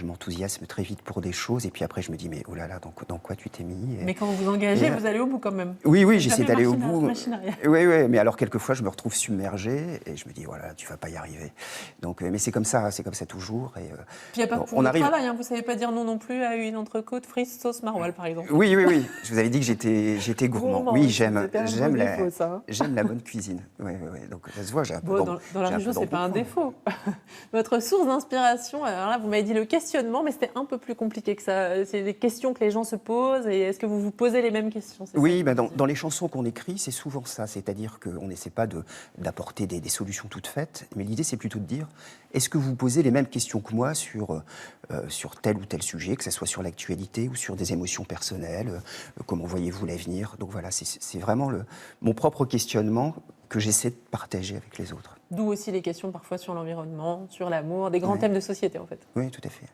je m'enthousiasme très vite pour des choses et puis après je me dis mais oh là là, dans quoi tu t'es mis Mais quand vous vous engagez, vous allez au bout quand même. Oui, Vous j'essaie jamais d'aller au machine bout. machine arrière. Oui, oui, mais alors quelquefois je me retrouve submergé et je me dis voilà, tu vas pas y arriver. Donc, mais c'est comme ça toujours. Et, Puis il n'y a pas que pour on le arrive. travail, hein. Vous ne savez pas dire non non plus à une entrecôte frites sauce maroilles, par exemple. Oui, oui, oui. Je vous avais dit que j'étais gourmand. Gourmand, Oui, c'était un gros défaut, ça, hein. j'aime la bonne cuisine. Oui, oui, oui. Donc ça se voit, j'ai un peu Bon, dans la région, c'est pas un défaut. Votre source d'inspiration, alors là, vous m'avez dit le questionnement, mais c'était un peu plus compliqué que ça. C'est des questions que les gens se posent, et est-ce que vous vous posez les mêmes questions? Oui, ben dans les chansons qu'on écrit, c'est souvent ça. C'est-à-dire qu'on n'essaie pas d'apporter des solutions toutes faites, mais l'idée, c'est plutôt de dire, est-ce que vous posez les mêmes questions que moi sur tel ou tel sujet, que ce soit sur l'actualité ou sur des émotions personnelles, comment voyez-vous l'avenir? Donc voilà, c'est vraiment mon propre questionnement que j'essaie de partager avec les autres. D'où aussi les questions parfois sur l'environnement, sur l'amour, des grands thèmes de société en fait. Oui, tout à fait.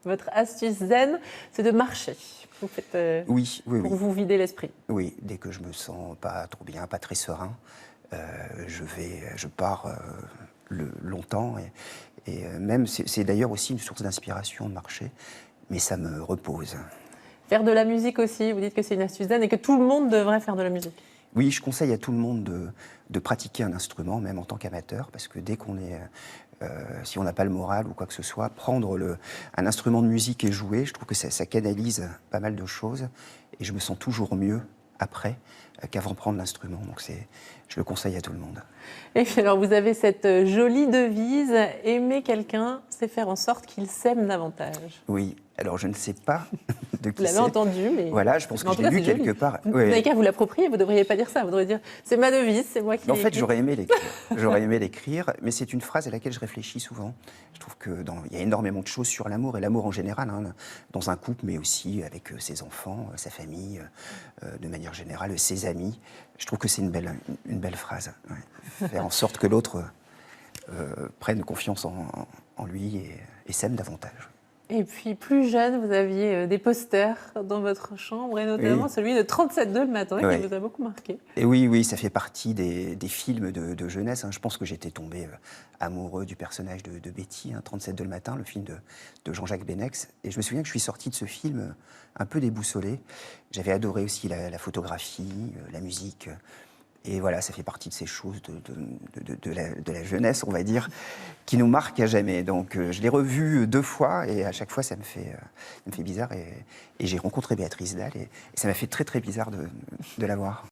Votre astuce zen, c'est de marcher. Vous faites oui, pour vous vider l'esprit. Oui, dès que je me sens pas trop bien, pas très serein, je pars longtemps et même c'est d'ailleurs aussi une source d'inspiration de marcher, mais ça me repose. Faire de la musique aussi, vous dites que c'est une astuce zen et que tout le monde devrait faire de la musique. Oui, je conseille à tout le monde de pratiquer un instrument, même en tant qu'amateur, parce que dès qu'on est, si on n'a pas le moral ou quoi que ce soit, prendre un instrument de musique et jouer, je trouve que ça canalise pas mal de choses, et je me sens toujours mieux après qu'avant de prendre l'instrument. Donc je le conseille à tout le monde. Et puis alors vous avez cette jolie devise, aimer quelqu'un, c'est faire en sorte qu'il s'aime davantage. Oui, alors je ne sais pas de qui vous l'avez entendu, mais... Voilà, je pense que je l'ai lu quelque part. Vous n'avez qu'à vous l'approprier, vous ne devriez pas dire ça, vous devriez dire c'est ma devise, c'est moi qui l'ai En fait, écrite. j'aurais aimé l'écrire. J'aurais aimé l'écrire, mais c'est une phrase à laquelle je réfléchis souvent. Je trouve qu'il y a énormément de choses sur l'amour, et l'amour en général, hein, dans un couple, mais aussi avec ses enfants, sa famille, de manière générale, ses amis. Je trouve que c'est une belle phrase. Ouais. Faire en sorte que l'autre prenne confiance en lui et s'aime davantage. Et puis, plus jeune, vous aviez des posters dans votre chambre, et notamment celui de 37,2 le matin, qui vous a beaucoup marqué. Et oui, ça fait partie des films de jeunesse. Hein. Je pense que j'étais tombé amoureux du personnage de Betty, hein, 37,2 le matin, le film de Jean-Jacques Benex. Et je me souviens que je suis sorti de ce film un peu déboussolé. J'avais adoré aussi la photographie, la musique. Et voilà, ça fait partie de ces choses de la jeunesse, on va dire, qui nous marquent à jamais. Donc je l'ai revu 2 fois et à chaque fois ça me fait bizarre. Et j'ai rencontré Béatrice Dalle et ça m'a fait très très bizarre de la voir.